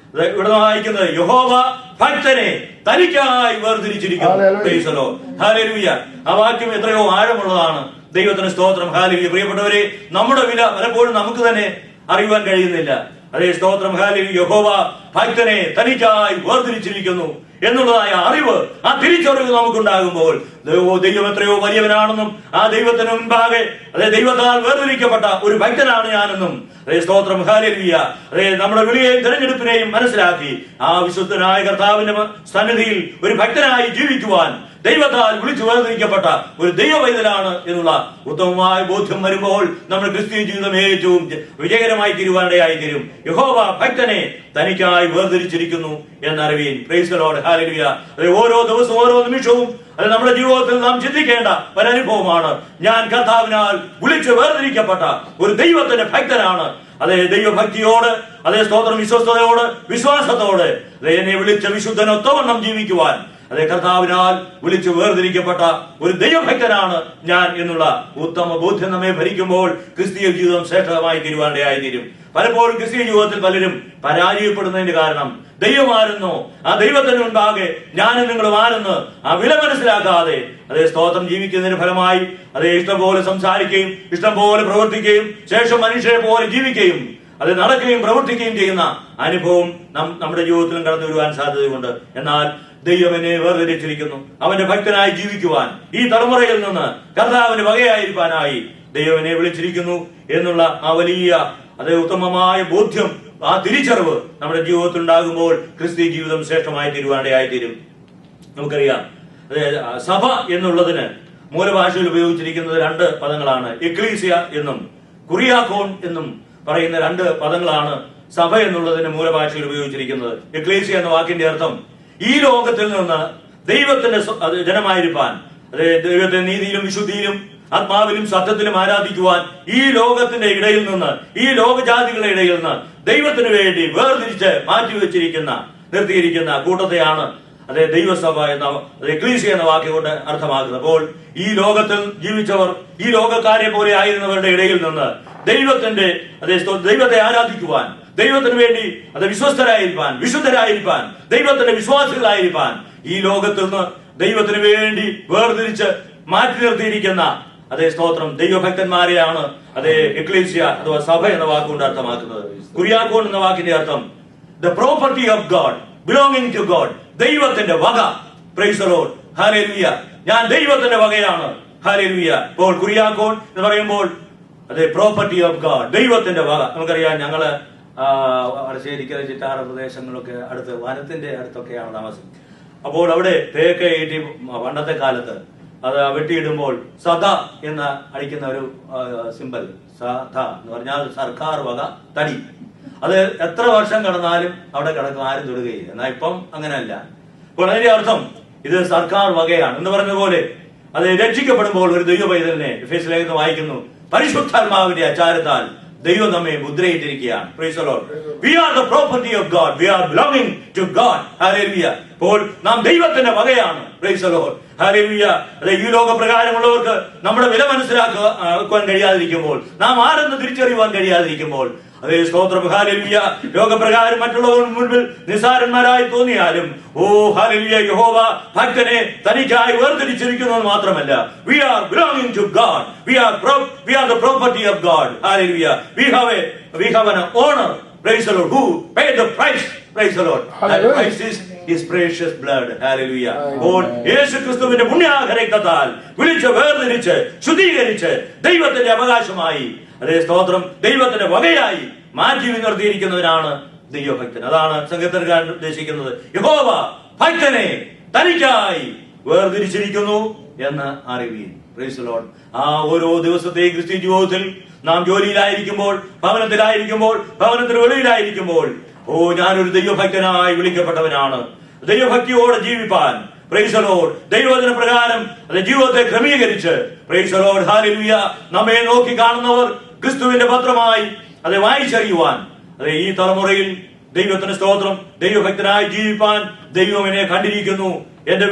ഇവിടെ വായിക്കുന്നത് യഹോവ ഭക്തനെ തനിക്കായി വേർതിരിച്ചിരിക്കുന്നു. Price the Lord. ഹല്ലേലൂയ. ആ വാക്യം എത്രയോ ആഴമുള്ളതാണ്. ദൈവത്തിന് സ്തോത്രം. ഹല്ലേലൂയ. പ്രിയപ്പെട്ടവരെ, നമ്മുടെ വില പലപ്പോഴും നമുക്ക് തന്നെ അറിയുവാൻ കഴിയുന്നില്ല. സ്തോത്രം. ഹല്ലേലൂയ. യഹോവ ഭക്തനെ തനിക്കായി വേർതിരിച്ചിരിക്കുന്നു എന്നുള്ളതായ അറിവ്, ആ തിരിച്ചറിവ് നമുക്കുണ്ടാകുമ്പോൾ ദൈവം എത്രയോ വലിയവനാണെന്നും ആ ദൈവത്തിന് മുൻപാകെ ദൈവത്താൽ വേർതിരിക്കപ്പെട്ട ഒരു ഭക്തനാണ് ഞാനെന്നും സ്തോത്രം. ഹല്ലേലൂയ. നമ്മുടെ വിളിയെയും തെരഞ്ഞെടുപ്പിനെയും മനസ്സിലാക്കി ആ വിശുദ്ധനായ കർത്താവിന്റെ സന്നിധിയിൽ ഒരു ഭക്തനായി ജീവിക്കുവാൻ ദൈവത്താൽ വിളിച്ചു വേർതിരിക്കപ്പെട്ട ഒരു ദൈവവൈതലാണ് എന്നുള്ള ഉത്തമമായ ബോധ്യം വരുമ്പോൾ നമ്മുടെ ക്രിസ്തീയ ജീവിതം ഏറ്റവും വിജയകരമായി തീരുവാനിടയായി തീരും. യഹോവ ഭക്തനെ തനിക്കായി വേർതിരിച്ചിരിക്കുന്നു എന്നറിവീൻ. Praise the Lord. ഹല്ലേലൂയ. ഓരോ ദിവസവും ഓരോ നിമിഷവും നമ്മുടെ ജീവിതത്തിൽ നാം ചിന്തിക്കേണ്ട ഒരനുഭവമാണ്. ഞാൻ കർത്താവിനാൽ വിളിച്ചു വേർതിരിക്കപ്പെട്ട ഒരു ദൈവത്തിന്റെ ഭക്തനാണ്. ദൈവഭക്തിയോട് സ്തോത്രം, വിശ്വസ്തയോട്, വിശ്വാസത്തോടെ എന്നെ വിളിച്ച വിശുദ്ധനൊത്തവണ്ണം ജീവിക്കുവാൻ കർത്താവിനാൽ വിളിച്ചു വേർതിരിക്കപ്പെട്ട ഒരു ദൈവഭക്തനാണ് ഞാൻ എന്നുള്ള ഉത്തമ ബോധ്യം നമ്മെ ഭരിക്കുമ്പോൾ ക്രിസ്തീയ ജീവിതം ശ്രേഷ്ഠമായി തീരുവാനിടയായി തീരും. പലപ്പോഴും ക്രിസ്തീയ ജീവിതത്തിൽ പലരും പരാജയപ്പെടുന്നതിന്റെ കാരണം ദൈവമാരെന്നോ ആ ദൈവത്തിന് മുൻപാകെ ഞാനും നിങ്ങളും ആരെന്ന് ആ വില മനസ്സിലാക്കാതെ അതേ സ്തോത്രം ജീവിക്കുന്നതിന് ഫലമായി അതേ ഇഷ്ടം പോലെ സംസാരിക്കുകയും ഇഷ്ടം പോലെ പ്രവർത്തിക്കുകയും ശേഷം മനുഷ്യരെ പോലെ ജീവിക്കുകയും അത് നടക്കുകയും പ്രവർത്തിക്കുകയും ചെയ്യുന്ന അനുഭവം നമ്മുടെ ജീവിതത്തിലും കടന്നു വരുവാൻ സാധ്യതയുണ്ട്. എന്നാൽ ദൈവം എന്നെ വേർതിരിച്ചിരിക്കുന്നു, അവന്റെ ഭക്തനായി ജീവിക്കുവാൻ, ഈ തലമുറയിൽ നിന്ന് കർത്താവിന് വകയായിരിക്കാനായി ദൈവം എന്നെ വിളിച്ചിരിക്കുന്നു എന്നുള്ള ആ വലിയ അതേ ഉത്തമമായ ബോധ്യം, ആ തിരിച്ചറിവ് നമ്മുടെ ജീവിതത്തിൽ ഉണ്ടാകുമ്പോൾ ക്രിസ്തീയ ജീവിതം ശ്രേഷ്ഠമായി തീരുവാനിടയായിത്തീരും. നമുക്കറിയാം, സഭ എന്നുള്ളതിന് മൂലഭാഷയിൽ ഉപയോഗിച്ചിരിക്കുന്നത് 2 പദങ്ങളാണ്. എക്ലീസിയ എന്നും കുറിയാക്കോൺ എന്നും പറയുന്ന 2 പദങ്ങളാണ് സഭ എന്നുള്ളതിന് മൂലഭാഷയിൽ ഉപയോഗിച്ചിരിക്കുന്നത്. എക്ലീസിയ എന്ന വാക്കിന്റെ അർത്ഥം ഈ ലോകത്തിൽ നിന്ന് ദൈവത്തിന്റെ ജനമായിരിക്കാൻ, ദൈവത്തെ നീതിയിലും വിശുദ്ധിയിലും ആത്മാവിലും സത്യത്തിലും ആരാധിക്കുവാൻ ഈ ലോകത്തിന്റെ ഇടയിൽ നിന്ന്, ഈ ലോകജാതികളുടെ ഇടയിൽ നിന്ന് ദൈവത്തിന് വേണ്ടി വേർതിരിച്ച് മാറ്റിവെച്ചിരിക്കുന്ന നിർത്തിയിരിക്കുന്ന കൂട്ടത്തെയാണ് അതേ ദൈവസഭ എന്ന എക്ലീസിയ എന്ന വാക്കുകൊണ്ട് അർത്ഥമാക്കുന്നത്. അപ്പോൾ ഈ ലോകത്തിൽ ജീവിച്ചവർ, ഈ ലോകക്കാരെ പോലെ ആയിരുന്നവരുടെ ഇടയിൽ നിന്ന് ദൈവത്തെ ആരാധിക്കുവാൻ, ദൈവത്തിന് വേണ്ടി അത് വിശ്വസ്തരായിരിക്കാൻ, വിശുദ്ധരായിരിക്കാൻ, ദൈവത്തിന്റെ വിശ്വാസികളായിരിക്കാൻ ഈ ലോകത്തിൽ നിന്ന് ദൈവത്തിന് വേണ്ടി വേർതിരിച്ച് മാറ്റി നിർത്തിയിരിക്കുന്ന അതേ സ്തോത്രം ദൈവഭക്തന്മാരെയാണ് അതേ എക്ലീസിയ അഥവാ സഭ എന്ന വാക്കുകൊണ്ട് അർത്ഥമാക്കുന്നത്. കുര്യാക്കോൺ എന്ന വാക്കിന്റെ അർത്ഥം the property of God, belonging to God, ദൈവത്തിന്റെ വക. Praise the Lord, hallelujah. ഞാൻ ദൈവത്തിന്റെ വകയാണ്, ഹല്ലേലൂയ. ഇപ്പോൾ കുര്യാക്കോൺ എന്ന് പറയുമ്പോൾ അതെ പ്രോപ്പർട്ടി ഓഫ് ഗോഡ്, ദൈവത്തിന്റെ വക. നമുക്കറിയാം, ഞങ്ങള് വടശ്ശേരിക്കര ചിറ്റാറ് പ്രദേശങ്ങളൊക്കെ അടുത്ത് വനത്തിന്റെ അടുത്തൊക്കെയാണ് താമസം. അപ്പോൾ അവിടെ തേക്ക് ഏറ്റി പണ്ടത്തെ കാലത്ത് അത് വെട്ടിയിടുമ്പോൾ സദ എന്ന് അടിക്കുന്ന ഒരു സിമ്പൽ, സദ എന്ന് പറഞ്ഞാൽ സർക്കാർ വക തടി. അത് എത്ര വർഷം കടന്നാലും അവിടെ കിടക്കും, ആരും തൊടുകയില്ല. എന്നാൽ ഇപ്പം അങ്ങനെയല്ല. അപ്പോൾ അതിന്റെ അർത്ഥം ഇത് സർക്കാർ വകയാണ് എന്ന് പറഞ്ഞ പോലെ അത് രക്ഷിക്കപ്പെടുമ്പോൾ ഒരു ദൈവ പൈതലിനെ എഫേസ്യ ലേഖനത്തിൽ വായിക്കുന്നു, പരിശുദ്ധാത്മാവിന്റെ അച്ചാരത്താൽ ദൈവം നമ്മെ മുദ്രയിട്ടിരിക്കുകയാണ്. Praise the Lord. We are the property of God. We are belonging to God. Hallelujah. അപ്പോൾ നാം ദൈവത്തിന്റെ വകയാണ്. Praise the Lord. ഹല്ലേലൂയ. ഈ ലോകപ്രകാരമുള്ളവർക്ക് നമ്മുടെ വില മനസ്സിലാക്കുവാൻ കഴിയാതിരിക്കുമ്പോൾ, നാം ആരെന്ന് തിരിച്ചറിയുവാൻ കഴിയാതിരിക്കുമ്പോൾ, അതേ സ്തോത്രം, ഹല്ലേലൂയ, ലോകപ്രകാരം മറ്റുള്ളവരുടെ മുൻപിൽ നിസ്സാരന്മാരായി തോന്നിയാലും ഓ ഹല്ലേലൂയ, യഹോവ ഭക്തനെ തനിക്കായി വേർതിരിച്ചിരിക്കുന്നത് മാത്രമല്ല, we are belonging to God. We are the property of God. Hallelujah. We have an owner. Praise the Lord, who paid the price. Praise the Lord. That price is His precious blood. Hallelujah. അപ്പോൾ യേശുക്രിസ്തുവിന്റെ പുണ്യാഹ രക്തത്താൽ വിളിച്ച് വേർതിരിച്ച് ശുദ്ധീകരിച്ച് ദൈവത്തിന്റെ അവകാശമായി, അതേ സ്തോത്രം, ദൈവത്തിന്റെ വകയായി മാറ്റി നിർത്തിയിരിക്കുന്നവരാണ് ദൈവഭക്തൻ. അതാണ് സങ്കീർത്തനക്കാരൻ ഉദ്ദേശിക്കുന്നത്. യഹോവ ഭക്തനെ തനിക്കായി വേർതിരിച്ചിരിക്കുന്നു എന്ന് അറിവീൻ. Price the Lord. ആ ഓരോ ദിവസത്തെയും ക്രിസ്ത്യൻ ജീവിതത്തിൽ നാം ജോലിയിലായിരിക്കുമ്പോൾ, ഭവനത്തിലായിരിക്കുമ്പോൾ, ഭവനത്തിന് വെളിയിലായിരിക്കുമ്പോൾ, ഓ ഞാനൊരു ദൈവഭക്തനായി വിളിക്കപ്പെട്ടവനാണ്, ദൈവഭക്തിയോടെ ജീവിപ്പാൻ, പ്രൈസ് ദി ലോർഡ്, ദൈവവചന പ്രകാരം അത് ജീവിതത്തെ ക്രമീകരിച്ച്, പ്രൈസ് ദി ലോർഡ്, ഹല്ലേലൂയ, നമ്മെ നോക്കി കാണുന്നവർ ക്രിസ്തുവിന്റെ പത്രമായി അത് വായിച്ചറിയുവാൻ, അതെ ഈ തലമുറയിൽ ദൈവത്തിന് സ്തോത്രം, ദൈവഭക്തനായി ജീവിപ്പാൻ ദൈവം എന്നെ കണ്ടിരിക്കുന്നു, എന്റെ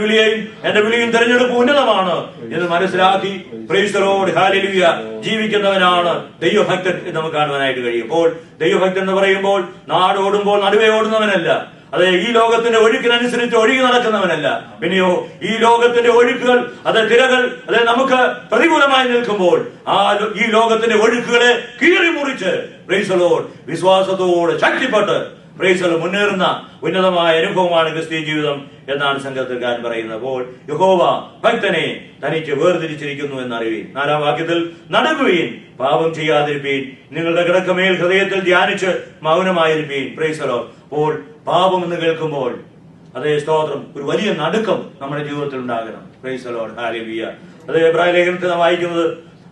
വിളിയും തെരഞ്ഞെടുപ്പ് ഉന്നതമാണ് എന്ന് മനസ്സിലാക്കി, പ്രൈസ് ദി ലോർഡ്, ഹല്ലേലൂയ, ജീവിക്കുന്നവനാണ് ദൈവഭക്തൻ എന്ന് നമുക്ക് കാണുവാനായിട്ട് കഴിയും. അപ്പോൾ ദൈവഭക്തൻ എന്ന് പറയുമ്പോൾ നാടോടുമ്പോൾ നടുവേ ഓടുന്നവനല്ല, അതെ ഈ ലോകത്തിന്റെ ഒഴുക്കിനനുസരിച്ച് ഒഴുകി നടക്കുന്നവനല്ല. പിന്നെയോ ഈ ലോകത്തിന്റെ ഒഴുക്കുകൾ, അത് തിരകൾ, അത് നമുക്ക് പ്രതികൂലമായി നിൽക്കുമ്പോൾ ഈ ലോകത്തിന്റെ ഒഴുക്കുകളെ കീറി മുറിച്ച്, പ്രൈസ് ദി ലോർഡ്, വിശ്വാസത്തോടെ ശക്തിപ്പെട്ട് പ്രൈസ് ദി ലോർഡ് മുന്നേറുന്ന ഉന്നതമായ അനുഭവമാണ് ക്രിസ്തീയ ജീവിതം എന്നാണ് സങ്കീർത്തനക്കാരൻ പറയുന്നത്. അപ്പോൾ യഹോവ ഭക്തനെ തനിക്ക് വേർതിരിച്ചിരിക്കുന്നു എന്നറിവീൻ. 4-ാം വാക്യത്തിൽ നടക്കുവീൻ, പാപം ചെയ്യാതിരിപ്പീൻ, നിങ്ങളുടെ കിടക്കമേൽ ഹൃദയത്തിൽ ധ്യാനിച്ച് മൗനമായിരിപ്പീൻ. Price the Lord. അപ്പോൾ പാപം എന്ന് കേൾക്കുമ്പോൾ അതേ സ്തോത്രം ഒരു വലിയ നടുക്കം നമ്മുടെ ജീവിതത്തിൽ ഉണ്ടാകണം. Price the Lord, hallelujah. അതേ എബ്രായ ലേഖനത്തിൽ നാം വായിക്കുന്നത്,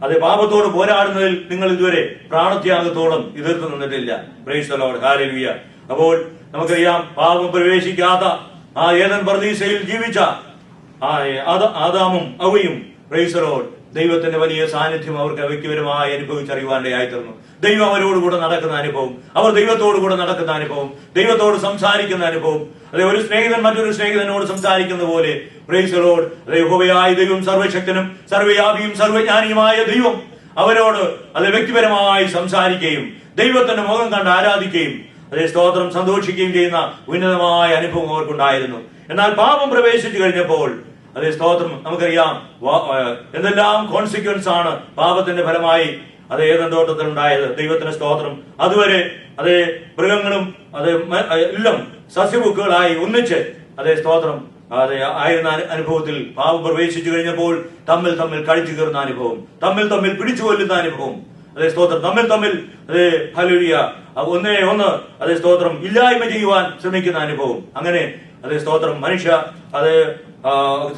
അതെ പാപത്തോട് പോരാടുന്നതിൽ നിങ്ങൾ ഇതുവരെ പ്രാണത്യാഗത്തോളം എതിർത്ത് നിന്നിട്ടില്ല. Price the Lord, hallelujah. അപ്പോൾ നമുക്കറിയാം, പാപം പ്രവേശിക്കാത്ത ആ ഏദൻ പർദീസയിൽ ജീവിച്ച ആദാമും അവയും, പ്രൈസ് ദി ലോർഡ്, ദൈവത്തിന്റെ വലിയ സാന്നിധ്യം അവർക്ക് വ്യക്തിപരമായി അനുഭവിച്ചറിയുവാനിടയായി തീർന്നു. ദൈവം അവരോടുകൂടെ നടക്കുന്ന അനുഭവം, അവർ ദൈവത്തോടുകൂടെ നടക്കുന്ന അനുഭവം, ദൈവത്തോട് സംസാരിക്കുന്ന അനുഭവം, അതെ ഒരു സ്നേഹിതൻ മറ്റൊരു സ്നേഹിതനോട് സംസാരിക്കുന്ന പോലെ, പ്രൈസ് ദി ലോർഡ്, യഹോവയായ ദൈവം സർവശക്തനും സർവ്വവ്യാപിയും സർവ്വജ്ഞാനിയുമായ ദൈവം അവരോട് അത് വ്യക്തിപരമായി സംസാരിക്കുകയും ദൈവത്തിന്റെ മുഖം കണ്ട് ആരാധിക്കുകയും അതേ സ്തോത്രം സന്തോഷിക്കുകയും ചെയ്യുന്ന ഉന്നതമായ അനുഭവം അവർക്കുണ്ടായിരുന്നു. എന്നാൽ പാപം പ്രവേശിച്ചു കഴിഞ്ഞപ്പോൾ അതേ സ്തോത്രം നമുക്കറിയാം എന്തെല്ലാം കോൺസിക്വൻസ് ആണ് പാപത്തിന്റെ ഫലമായി അത് ഏദൻ തോട്ടത്തിൽ ഉണ്ടായത്. ദൈവത്തിന്റെ സ്തോത്രം അതുവരെ അതേ മൃഗങ്ങളും അതേ എല്ലാം സസ്യബുക്കുകളായി ഒന്നിച്ച് അതേ സ്തോത്രം അതെ ആയിരുന്ന അനുഭവത്തിൽ പാപം പ്രവേശിച്ചു കഴിഞ്ഞപ്പോൾ തമ്മിൽ കഴിച്ചു കയറുന്ന അനുഭവം, തമ്മിൽ പിടിച്ചു കൊല്ലുന്ന അനുഭവം, അതേ സ്തോത്രം തമ്മിൽ അതേ ഹല്ലേലൂയ ഒന്നേ ഒന്ന് അതേ സ്തോത്രം ഇല്ലായ്മ ചെയ്യുവാൻ ശ്രമിക്കുന്ന അനുഭവം. അങ്ങനെ അതേ സ്തോത്രം മനുഷ്യ അതേ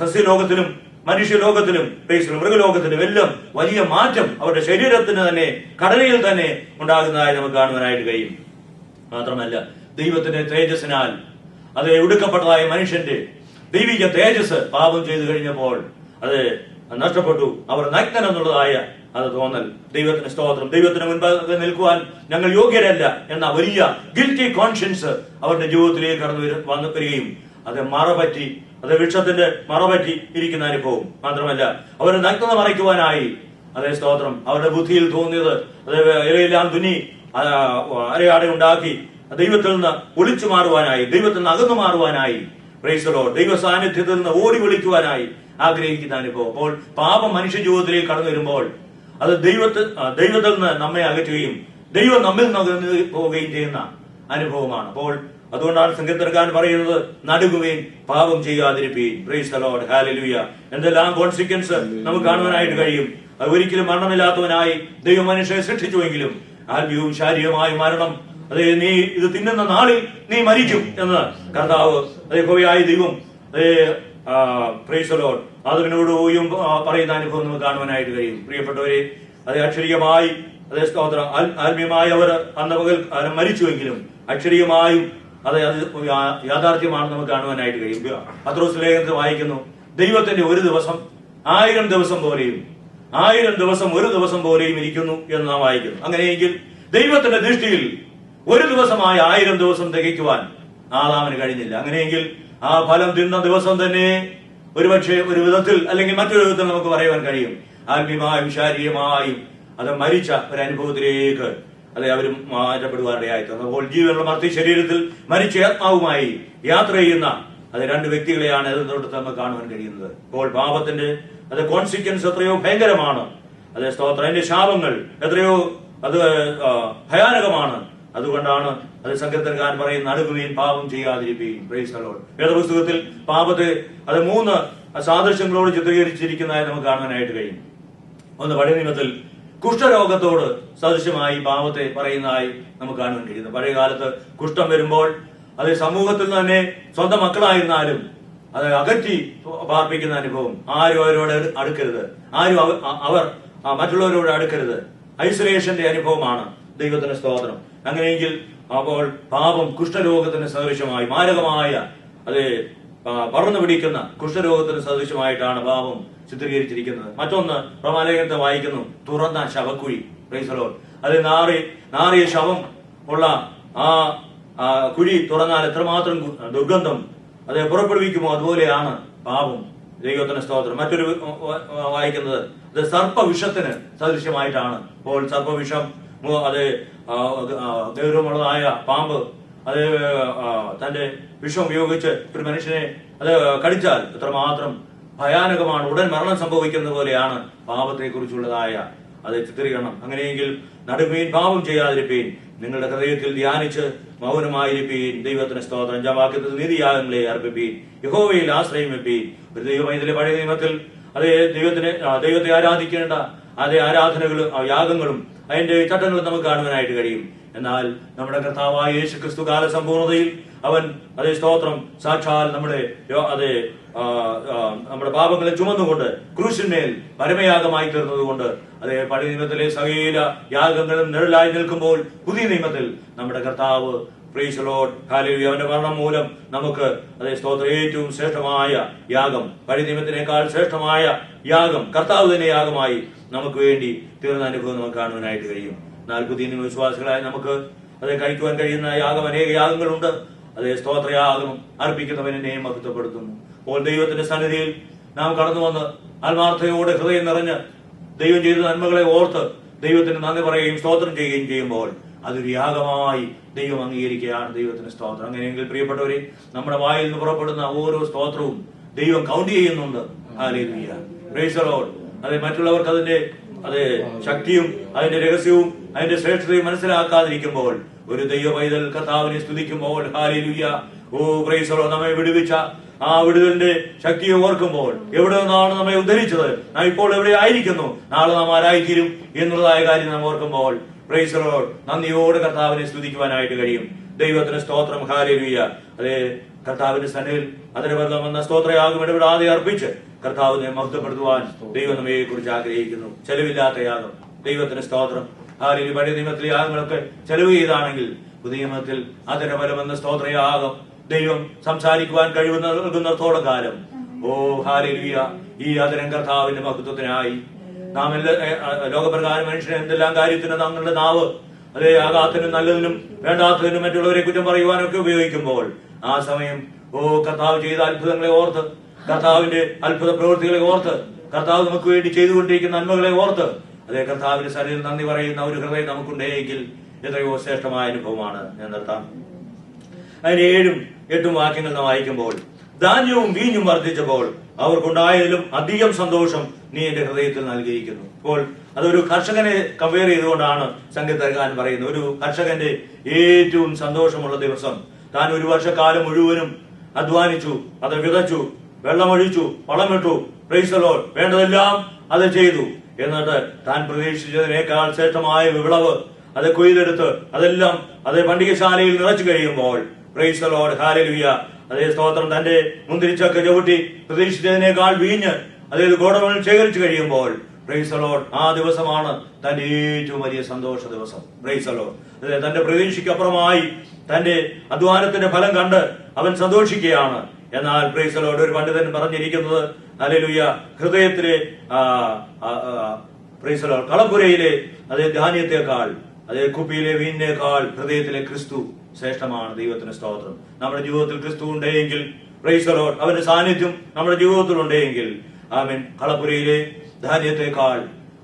സസ്യലോകത്തിലും മനുഷ്യലോകത്തിലും മൃഗലോകത്തിലും എല്ലാം വലിയ മാറ്റം അവരുടെ ശരീരത്തിന് തന്നെ ഘടനയിൽ തന്നെ ഉണ്ടാകുന്നതായി നമുക്ക് കാണുവാനായിട്ട് കഴിയും. മാത്രമല്ല ദൈവത്തിന്റെ തേജസ്സിനാൽ അത് ഒടുക്കപ്പെട്ടതായ മനുഷ്യന്റെ ദൈവിക തേജസ് പാപം ചെയ്തു കഴിഞ്ഞപ്പോൾ അത് നഷ്ടപ്പെട്ടു. അവർ നഗ്നൻ എന്നുള്ളതായ അത് തോന്നൽ. ദൈവത്തിന് സ്തോത്രം. ദൈവത്തിന് മുൻപാകെ നിൽക്കുവാൻ ഞങ്ങൾ യോഗ്യരല്ല എന്ന വലിയ ഗിൽറ്റി കോൺഷ്യൻസ് അവരുടെ ജീവിതത്തിലേക്ക് കടന്നു വരികയും അത് മറപറ്റി അത് വൃക്ഷത്തിന്റെ മറപറ്റി ഇരിക്കുന്ന അനുഭവം. മാത്രമല്ല അവരുടെ നഗ്നത മറയ്ക്കുവാനായി അതേ സ്തോത്രം അവരുടെ ബുദ്ധിയിൽ തോന്നിയത് അത് ഇവയെല്ലാം തുന്നി അരയാടെ ഉണ്ടാക്കി ദൈവത്തിൽ നിന്ന് ഒളിച്ചു മാറുവാനായി, ദൈവത്തിൽ നിന്ന് അകന്നു മാറുവാനായി, പ്രൈസ് ദി ലോർഡ്, ദൈവ സാന്നിധ്യത്തിൽ നിന്ന് ഓടി വിളിക്കുവാനായി ആഗ്രഹിക്കുന്ന അനുഭവം. അപ്പോൾ പാപം മനുഷ്യ ജീവിതത്തിലേക്ക് കടന്നു വരുമ്പോൾ അത് ദൈവത്തിൽ നിന്ന് നമ്മെ അകറ്റുകയും ദൈവം നമ്മിൽ നിന്ന് പോവുകയും ചെയ്യുന്ന അനുഭവമാണ്. അപ്പോൾ അതുകൊണ്ടാണ് സങ്കീർത്തനക്കാരൻ പറയുന്നത് നടുങ്ങുകയും പാപം ചെയ്യാതിരിപ്പീൻ. Praise the Lord, hallelujah. എന്തെല്ലാം കോൺസിക്വൻസ് നമുക്ക് കാണുവാനായിട്ട് കഴിയും. അത് ഒരിക്കലും മരണമില്ലാത്തവനായി ദൈവം മനുഷ്യനെ സൃഷ്ടിച്ചുവെങ്കിലും ആത്മീയവും ശാരീരികമായ മരണം അതേ നീ ഇത് തിന്നുന്ന നാളിൽ നീ മരിക്കും എന്ന് കർത്താവ് അതേ യഹോവയായ ദൈവം അതേ പ്രൈസ് ദി ലോർഡ് അതിനോട് പറയുന്ന അനുഭവം നമുക്ക് കാണുവാനായിട്ട് കഴിയും. പ്രിയപ്പെട്ടവരെ, അതേ അക്ഷരീയമായി അതേ സ്തോത്രം ആത്മീയമായി അവർ അന്ന് പകൽ മരിച്ചുവെങ്കിലും അക്ഷരീയമായും അത് യാഥാർത്ഥ്യമാണെന്ന് നമുക്ക് കാണുവാനായിട്ട് കഴിയും. പത്രോസ് ലേഖനത്തിൽ വായിക്കുന്നു, ദൈവത്തിന്റെ ഒരു ദിവസം 1000 ദിവസം പോലെയും 1000 ദിവസം ഒരു ദിവസം പോലെയും ഇരിക്കുന്നു എന്ന് നാം വായിക്കുന്നു. അങ്ങനെയെങ്കിൽ ദൈവത്തിന്റെ ദൃഷ്ടിയിൽ ഒരു ദിവസമായ 1000 ദിവസം തികയ്ക്കുവാൻ ആദാമിന് കഴിഞ്ഞില്ല. അങ്ങനെയെങ്കിൽ ആ ഫലം തിന്ന ദിവസം തന്നെ ഒരുപക്ഷെ ഒരു വിധത്തിൽ അല്ലെങ്കിൽ മറ്റൊരു വിധത്തിൽ നമുക്ക് പറയുവാൻ കഴിയും ആത്മീയമായും ശാരീരികമായും അത് മരിച്ച ഒരു അനുഭവത്തിലേക്ക് അതെ അവരും മാറ്റപ്പെടുവാനിടയായി. അപ്പോൾ ജീവനുള്ള മർത്തി ശരീരത്തിൽ മരിച്ച ആത്മാവുമായി യാത്ര ചെയ്യുന്ന അത് രണ്ട് വ്യക്തികളെയാണ് തൊട്ട് നമുക്ക് കാണുവാൻ കഴിയുന്നത്. അപ്പോൾ പാപത്തിന്റെ അത് കോൺസിക്വൻസ് എത്രയോ ഭയങ്കരമാണ്. അത് സ്തോത്രം, അതിന്റെ ശാപങ്ങൾ എത്രയോ അത് ഭയാനകമാണ്. അതുകൊണ്ടാണ് അത് സങ്കീർത്തനക്കാരൻ പറയുന്ന നടുങ്ങുകയും പാപം ചെയ്യാതിരിക്കുകയും. Price the Lord. വേദപുസ്തകത്തിൽ പാപത്തെ അത് 3 സാദൃശ്യങ്ങളോട് ചിത്രീകരിച്ചിരിക്കുന്നതായി നമുക്ക് കാണാനായിട്ട് കഴിയും. ഒന്ന്, പഴയ നിയമത്തിൽ കുഷ്ഠരോഗത്തോട് സദൃശ്യമായി പാപത്തെ പറയുന്നതായി നമുക്ക് കാണാൻ കഴിയുന്നു. പഴയ കാലത്ത് കുഷ്ഠം വരുമ്പോൾ അത് സമൂഹത്തിൽ തന്നെ സ്വന്തം മക്കളായിരുന്നാലും അത് അകറ്റി പാർപ്പിക്കുന്ന അനുഭവം. ആരും അവരോട് അടുക്കരുത്, ആരും അവർ മറ്റുള്ളവരോട് അടുക്കരുത്. ഐസൊലേഷന്റെ അനുഭവമാണ്. ദൈവത്തിന്റെ സ്തോത്രം. അങ്ങനെയെങ്കിൽ അപ്പോൾ പാപം കുഷ്ഠരോഗത്തിന് സദൃശമായി മാരകമായ അത് പറന്നു പിടിക്കുന്ന കുഷ്ഠരോഗത്തിന് സദൃശമായിട്ടാണ് പാപം ചിത്രീകരിച്ചിരിക്കുന്നത്. മറ്റൊന്ന് റോമാലേഖനത്തെ വായിക്കുന്നു, തുറന്ന ശവക്കുഴി. Price the Lord. അത് നാറിയ ശവം ഉള്ള ആ കുഴി തുറന്നാൽ എത്രമാത്രം ദുർഗന്ധം അത് പുറപ്പെടുവിക്കുമോ അതുപോലെയാണ് പാപം. ദൈവത്തിന്റെ സ്തോത്രം. മറ്റൊരു വായിക്കുന്നത് അത് സർപ്പവിഷത്തിന് സദൃശ്യമായിട്ടാണ്. അപ്പോൾ സർപ്പവിഷം അത് ഗൗരവമുള്ളതായ പാമ്പ് അത് തന്റെ വിഷം ഉപയോഗിച്ച് ഒരു മനുഷ്യനെ അത് കടിച്ചാൽ എത്രമാത്രം ഭയാനകമാണ്, ഉടൻ മരണം സംഭവിക്കുന്ന പോലെയാണ് പാപത്തെ കുറിച്ചുള്ളതായ അത് ചിത്രീകരണം. അങ്ങനെയെങ്കിൽ നടുങ്ങുകയും പാപം ചെയ്യാതിരിപ്പീൻ, നിങ്ങളുടെ ഹൃദയത്തിൽ ധ്യാനിച്ച് മൗനമായിരിപ്പീൻ. ദൈവത്തിന് സ്തോത്രം. 5-ാം വാക്യത്തിൽ നീതിയാഗങ്ങളെ അർപ്പിപ്പീൻ, യഹോവയിൽ ആശ്രയം വെപ്പീൻ. ഒരു ദൈവമൈതലെ പഴയ നിയമത്തിൽ അതേ ദൈവത്തെ ആരാധിക്കേണ്ട അതേ ആരാധനകളും യാഗങ്ങളും അതിന്റെ ചട്ടങ്ങളും നമുക്ക് കാണുവാനായിട്ട് കഴിയും. എന്നാൽ നമ്മുടെ കർത്താവായ യേശു ക്രിസ്തു കാല സമ്പൂർണതയിൽ അവൻ അതേ സ്തോത്രം സാക്ഷാൽ നമ്മുടെ പാപങ്ങളെ ചുമന്നുകൊണ്ട് ക്രൂശിന്മേൽ പരമയാഗമായി തീർന്നതുകൊണ്ട് അതേ പഴയ നിയമത്തിലെ സകല യാഗങ്ങളും നിഴലായി നിൽക്കുമ്പോൾ പുതിയ നിയമത്തിൽ നമ്മുടെ കർത്താവ് പ്രൈസ് ദി ലോർഡ് ഹല്ലേലൂയ അവന്റെ മരണം മൂലം നമുക്ക് അതേ സ്തോത്രം ഏറ്റവും ശ്രേഷ്ഠമായ യാഗം, പഴയ നിയമത്തിനേക്കാൾ ശ്രേഷ്ഠമായ യാഗം കർത്താവ് തന്നെ യാഗമായി നമുക്ക് വേണ്ടി തീർന്ന അനുഭവം നമുക്ക് കാണുവാനായിട്ട് കഴിയും. 40 വിശ്വാസികളായി നമുക്ക് അത് കഴിക്കുവാൻ കഴിയുന്ന യാഗം അനേക യാഗങ്ങളുണ്ട്. അതേ സ്തോത്രയാഗം അർപ്പിക്കുന്നവനെ മഹത്വപ്പെടുത്തുന്നു. അപ്പോൾ ദൈവത്തിന്റെ സന്നിധിയിൽ നാം കടന്നു വന്ന് ആത്മാർത്ഥയോടെ ഹൃദയം നിറഞ്ഞ് ദൈവം ചെയ്ത നന്മകളെ ഓർത്ത് ദൈവത്തിന് നന്ദി പറയുകയും സ്തോത്രം ചെയ്യുകയും ചെയ്യുമ്പോൾ അതൊരു യാഗമായി ദൈവം അംഗീകരിക്കുകയാണ്. ദൈവത്തിന് സ്തോത്രം. അങ്ങനെയെങ്കിൽ പ്രിയപ്പെട്ടവരെ, നമ്മുടെ വായിൽ നിന്ന് പുറപ്പെടുന്ന ഓരോ സ്തോത്രവും ദൈവം കൗണ്ട് ചെയ്യുന്നുണ്ട്. Hallelujah, price the Lord. അതെ, മറ്റുള്ളവർക്ക് അതിന്റെ ശക്തിയും അതിന്റെ രഹസ്യവും അതിന്റെ ശ്രേഷ്ഠതയും മനസ്സിലാക്കാതിരിക്കുമ്പോൾ ഒരു ദൈവ പൈതൽ കർത്താവിനെ സ്തുതിക്കുമ്പോൾ, hallelujah, oh praise the Lord, നമ്മെ വിടുവിച്ച ആ വിടുതലിന്റെ ശക്തിയെ ഓർക്കുമ്പോൾ, എവിടെ നിന്നാണ് നമ്മെ ഉദ്ധരിച്ചത്, നാം ഇപ്പോൾ എവിടെ ആയിരിക്കുന്നു, നാളെ നാം ആരായിത്തീരും എന്നുള്ളതായ കാര്യം നാം ഓർക്കുമ്പോൾ പ്രൈസ് ദി ലോർഡ് നന്ദിയോട് കർത്താവിനെ സ്തുതിക്കുവാനായിട്ട് കഴിയും. ദൈവത്തിന് സ്തോത്രം. ഹല്ലേലൂയ. അതേ, കർത്താവിന്റെ സന്നിധിയിൽ അതിന് ബന്ധം വന്ന സ്തോത്രയാഗം ഇടപെടാതെ അർപ്പിച്ച് കർത്താവിനെ മഹത്വപ്പെടുത്തുവാൻ ദൈവം നമ്മയെ കുറിച്ച് ആഗ്രഹിക്കുന്നു. ചെലവില്ലാത്ത യാഗം. ദൈവത്തിന് സ്തോത്രം. ഹല്ലേലൂയ. പഴയ നിയമത്തിലെ യാഗങ്ങളൊക്കെ ചെലവ് ചെയ്താണെങ്കിൽ പുതിയ നിയമത്തിൽ അതിന് ബലം വന്ന സ്തോത്രയാഗം ദൈവം സംസാരിക്കുവാൻ കഴിവുന്നിടത്തോളം കാലം, ഓ ഹല്ലേലൂയ, ഈ അതിരം കർത്താവിന്റെ മഹത്വത്തിനായി നാം ലോകപ്രകാരം മനുഷ്യനെ എന്തെല്ലാം കാര്യത്തിന് തങ്ങളുടെ നാവ് അതേ ആകാത്തിനും നല്ലതിനും വേണ്ടാത്തതിനും മറ്റുള്ളവരെ കുറ്റം പറയുവാനൊക്കെ ഉപയോഗിക്കുമ്പോൾ ആ സമയം ഓ കർത്താവ് ചെയ്ത അത്ഭുതങ്ങളെ ഓർത്ത്, കർത്താവിന്റെ അത്ഭുത പ്രവൃത്തികളെ ഓർത്ത്, കർത്താവ് നമുക്ക് വേണ്ടി ചെയ്തുകൊണ്ടിരിക്കുന്ന നന്മകളെ ഓർത്ത് അതേ കർത്താവിന്റെ സന്നിധിയിൽ നന്ദി പറയുന്ന ഒരു ഹൃദയം നമുക്കുണ്ടെങ്കിൽ എത്രയോ ശ്രേഷ്ഠമായ അനുഭവമാണ്. ഞാൻ നിർത്താം. അതിന് 7ഉം 8ഉം വാക്യങ്ങൾ നാം വായിക്കുമ്പോൾ, ധാന്യവും വീഞ്ഞും വർദ്ധിച്ചപ്പോൾ അവർക്കുണ്ടായതിലും അധികം സന്തോഷം നീ എന്റെ ഹൃദയത്തിൽ നൽകിയിരിക്കുന്നു. ഇപ്പോൾ അതൊരു കർഷകനെ കമ്പയർ ചെയ്തുകൊണ്ടാണ് സംഗീതകാരൻ പറയുന്നത്. ഒരു കർഷകന്റെ ഏറ്റവും സന്തോഷമുള്ള ദിവസം, താൻ ഒരു വർഷക്കാലം മുഴുവനും അധ്വാനിച്ചു, അത് വിതച്ചു, വെള്ളമൊഴിച്ചു, വളമിട്ടു, പ്രൈസ് ദി ലോർഡ്, വേണ്ടതെല്ലാം അത് ചെയ്തു. എന്നിട്ട് താൻ പ്രതീക്ഷിച്ചതിനേക്കാൾ ശ്രേഷ്ഠമായ വിളവ് അത് കൊയ്തെടുത്ത് അതെല്ലാം അതേ പണ്ടികശാലയിൽ നിറച്ചു കഴിയുമ്പോൾ പ്രൈസ് ദി ലോർഡ്, ഹല്ലേലൂയ, അതേ സ്തോത്രം, തന്റെ മുന്തിരിച്ചൊക്കെ ചവിട്ടി പ്രതീക്ഷിച്ചതിനേക്കാൾ വീഞ്ഞ് അതായത് ഗോഡൌണിൽ ശേഖരിച്ചു കഴിയുമ്പോൾ പ്രൈസ് ദി ലോർഡ്, ആ ദിവസമാണ് തന്റെ ഏറ്റവും വലിയ സന്തോഷ ദിവസം. Price the Lord. അതെ, തന്റെ പ്രതീക്ഷയ്ക്കപ്പുറമായി തന്റെ അധ്വാനത്തിന്റെ ഫലം കണ്ട് അവൻ സന്തോഷിക്കുകയാണ്. എന്നാൽ പ്രൈസ് ദി ലോർഡ്, ഒരു പണ്ഡിതൻ പറഞ്ഞിരിക്കുന്നത്, ഹല്ലേലൂയ, ഹൃദയത്തിലെ പ്രൈസ് ദി ലോർഡ് കളപ്പുരയിലെ അതേ ധാന്യത്തെക്കാൾ, അതേ കുപ്പിയിലെ വീഞ്ഞിനേക്കാൾ ഹൃദയത്തിലെ ക്രിസ്തു ശ്രേഷ്ഠമാണ്. ദൈവത്തിന് സ്തോത്രം. നമ്മുടെ ജീവിതത്തിൽ ക്രിസ്തു ഉണ്ടെങ്കിൽ പ്രൈസ് ദി ലോർഡ്, അവന്റെ സാന്നിധ്യം നമ്മുടെ ജീവിതത്തിൽ ഉണ്ടെങ്കിൽ ആമേൻ, കളപ്പുരയിലെ ധാന്യത്തെക്കാൾ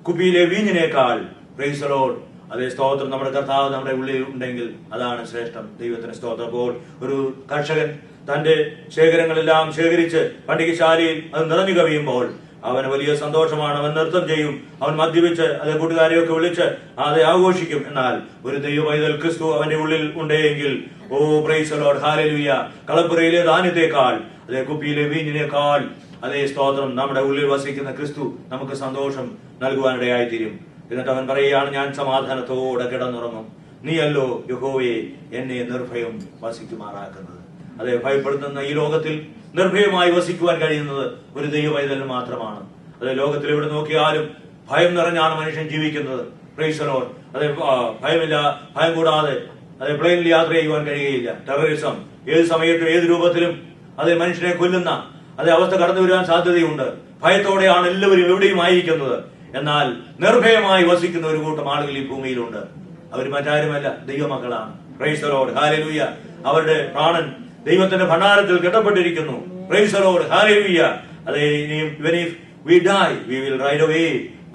കുപ്പിയിലെ വീഞ്ഞിനേക്കാൾ പ്രൈസ് ദി ലോർഡ്, അതേ സ്തോത്രം, നമ്മുടെ കർത്താവ് നമ്മുടെ ഉള്ളിൽ ഉണ്ടെങ്കിൽ അതാണ് ശ്രേഷ്ഠം. ദൈവത്തിന് സ്തോത്രം. അപ്പോൾ ഒരു കർഷകൻ തന്റെ ശേഖരങ്ങളെല്ലാം ശേഖരിച്ച് പണ്ടികശാലയിൽ അത് നിറഞ്ഞു കവിയുമ്പോൾ അവന് വലിയ സന്തോഷമാണ്. അവൻ നൃത്തം ചെയ്യും, അവൻ മദ്യപിച്ച് അതേ കൂട്ടുകാരെയൊക്കെ വിളിച്ച് അത് ആഘോഷിക്കും. എന്നാൽ ഒരു ദൈവ പൈതൽ ക്രിസ്തു അവന്റെ ഉള്ളിൽ ഉണ്ടെങ്കിൽ, ഓ പ്രൈസ് ദി ലോർഡ്, ഹല്ലേലൂയ, കളപ്പുരയിലെ ധാന്യത്തെക്കാൾ അതേ കുപ്പിയിലെ വീഞ്ഞിനേക്കാൾ അതേ സ്തോത്രം, നമ്മുടെ ഉള്ളിൽ വസിക്കുന്ന ക്രിസ്തു നമുക്ക് സന്തോഷം നൽകുവാനിടയായിത്തീരും. എന്നിട്ട് അവൻ പറയുകയാണ്, ഞാൻ സമാധാനത്തോടെ കിടന്നുറങ്ങും, നീയല്ലോ യഹോവേ എന്നെ നിർഭയം വസിക്കുമാറാക്കുന്നത്. അതെ, ഭയപ്പെടുത്തുന്ന ഈ ലോകത്തിൽ നിർഭയമായി വസിക്കുവാൻ കഴിയുന്നത് ഒരു ദൈവ പൈതലിന് മാത്രമാണ്. അതെ, ലോകത്തിൽ എവിടെ നോക്കിയാലും ഭയം നിറഞ്ഞാണ് മനുഷ്യൻ ജീവിക്കുന്നത്. Price the Lord. അതെ, ഭയം കൂടാതെ അതെ പ്ലെയിനിൽ യാത്ര ചെയ്യുവാൻ കഴിയുകയില്ല. ടെററിസം ഏത് സമയത്തും ഏത് രൂപത്തിലും അതെ മനുഷ്യനെ കൊല്ലുന്ന അതേ അവസ്ഥ കടന്നു വരാൻ സാധ്യതയുണ്ട്. ഭയത്തോടെയാണ് എല്ലാവരും എവിടെയും ആയിരിക്കുന്നത്. എന്നാൽ നിർഭയമായി വസിക്കുന്ന ഒരു കൂട്ടം ആളുകൾ ഈ ഭൂമിയിലുണ്ട്. അവർ മറ്റാരുമല്ല, ദൈവമക്കളാണ്. Praise the Lord, hallelujah. അവരുടെ പ്രാണൻ ദൈവത്തിന്റെ ഭണ്ഡാരത്തിൽ കെട്ടപ്പെട്ടിരിക്കുന്നു. Praise the Lord, hallelujah. അതേ, even if we die we will right away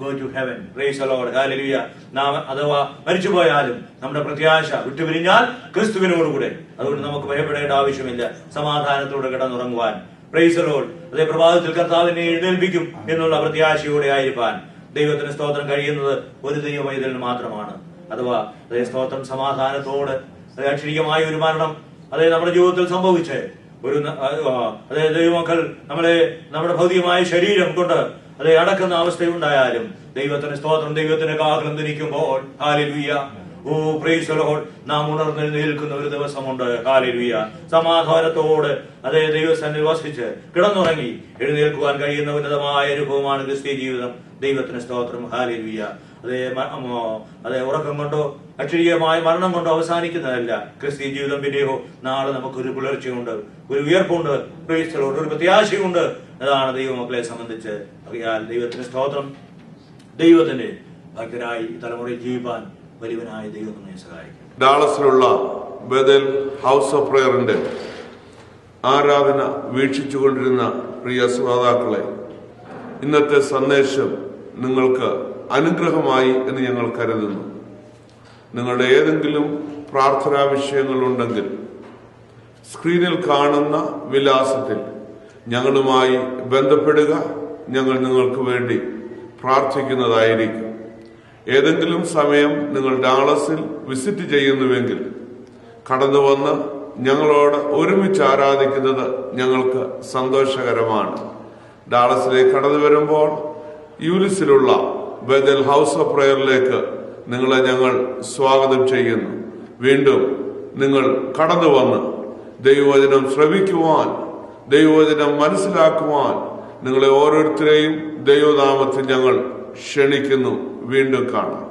go to heaven. Price the Lord, hallelujah. നാം അഥവാ മരിച്ചുപോയാലും നമ്മുടെ പ്രത്യാശ വിട്ടുപിരിഞ്ഞാൽ ക്രിസ്തുവിനോടുകൂടെ. അതുകൊണ്ട് നമുക്ക് ഭയപ്പെടേണ്ട ആവശ്യമില്ല, സമാധാനത്തോടെ കിടന്നുറങ്ങുവാൻ. Price the Lord. അതേ, പ്രഭാതത്തിൽ കർത്താവിനെ എഴുന്നേൽപ്പിക്കും എന്നുള്ള പ്രത്യാശയോടെ ആയിരിക്കാൻ ദൈവത്തിന് സ്തോത്രം കഴിയുന്നത് ഒരു ദൈവ പൈതലിന് മാത്രമാണ്. അഥവാ അതേ സ്തോത്രം, സമാധാനത്തോട് അതേ അക്ഷരികമായ ഒരു മരണം അതേ നമ്മുടെ ജീവിതത്തിൽ സംഭവിച്ച് ഒരു അതേ ദൈവമക്കൾ നമ്മുടെ ഭൗതികമായ ശരീരം കൊണ്ട് അതേ അടക്കുന്ന അവസ്ഥയുണ്ടായാലും ദൈവത്തിന് സ്തോത്രം, ദൈവത്തിന് കാഹളം ധരിക്കുമ്പോൾ hallelujah, oh praise the Lord, നാം ഉണർന്നെഴുന്നേൽക്കുന്ന ഒരു ദിവസമുണ്ട്. ഹല്ലേലൂയ. സമാധാനത്തോട് അതേ ദൈവസന്നിധിയിൽ വസിച്ച് കിടന്നുറങ്ങി എഴുന്നേൽക്കുവാൻ കഴിയുന്ന ഉന്നതമായ അനുഭവമാണ് ക്രിസ്തീയ ജീവിതം. ദൈവത്തിന് സ്തോത്രം. ഹല്ലേലൂയ. അതേ ഉറക്കം കൊണ്ടോ അക്ഷരീയമായ മരണം കൊണ്ടോ അവസാനിക്കുന്നതല്ല ക്രിസ്തീയ ജീവിതം. പിന്നെയോ നാളെ നമുക്കൊരു പുലർച്ചയുണ്ട്, ഒരു ഉയർപ്പുണ്ട്, പ്രൈസ് ദി ലോർഡ്, ഒരു പ്രത്യാശയുണ്ട്. അതാണ് ദൈവമക്കളെ സംബന്ധിച്ച് അറിയാൽ. ദൈവത്തിന് സ്തോത്രം. ദൈവത്തിന്റെ ഭക്തരായി തലമുറയിൽ ജീവിപ്പാൻ വലിയവനായ ദൈവം നമ്മെ സഹായിക്കും. ഡാളസിലുള്ള ബദൽ ഹൗസ് ഓഫ് പ്രയറിന്റെ ആരാധന വീക്ഷിച്ചുകൊണ്ടിരുന്ന പ്രിയ ശ്രോതാക്കളെ, ഇന്നത്തെ സന്ദേശം നിങ്ങൾക്ക് അനുഗ്രഹമായി എന്ന് ഞങ്ങൾ കരുതുന്നു. നിങ്ങളുടെ ഏതെങ്കിലും പ്രാർത്ഥനാ വിഷയങ്ങളുണ്ടെങ്കിൽ സ്ക്രീനിൽ കാണുന്ന വിലാസത്തിൽ ഞങ്ങളുമായി ബന്ധപ്പെടുക. ഞങ്ങൾ നിങ്ങൾക്ക് വേണ്ടി പ്രാർത്ഥിക്കുന്നതായിരിക്കും. ഏതെങ്കിലും സമയം നിങ്ങൾ ഡാളസിൽ വിസിറ്റ് ചെയ്യുന്നുവെങ്കിൽ കടന്നു വന്ന് ഞങ്ങളോട് ഒരുമിച്ച് ആരാധിക്കുന്നത് ഞങ്ങൾക്ക് സന്തോഷകരമാണ്. ഡാളസിലേക്ക് കടന്നു വരുമ്പോൾ യൂലിസിലുള്ള ബദൽ ഹൗസ് ഓഫ് പ്രയറിലേക്ക് നിങ്ങളെ ഞങ്ങൾ സ്വാഗതം ചെയ്യുന്നു. വീണ്ടും നിങ്ങൾ കടന്നു വന്ന് ദൈവവചനം ശ്രവിക്കുവാൻ, ദൈവവചനം മനസ്സിലാക്കുവാൻ നിങ്ങളെ ഓരോരുത്തരെയും ദൈവനാമത്തിൽ ഞങ്ങൾ ക്ഷണിക്കുന്നു. വീണ്ടും കാണാം.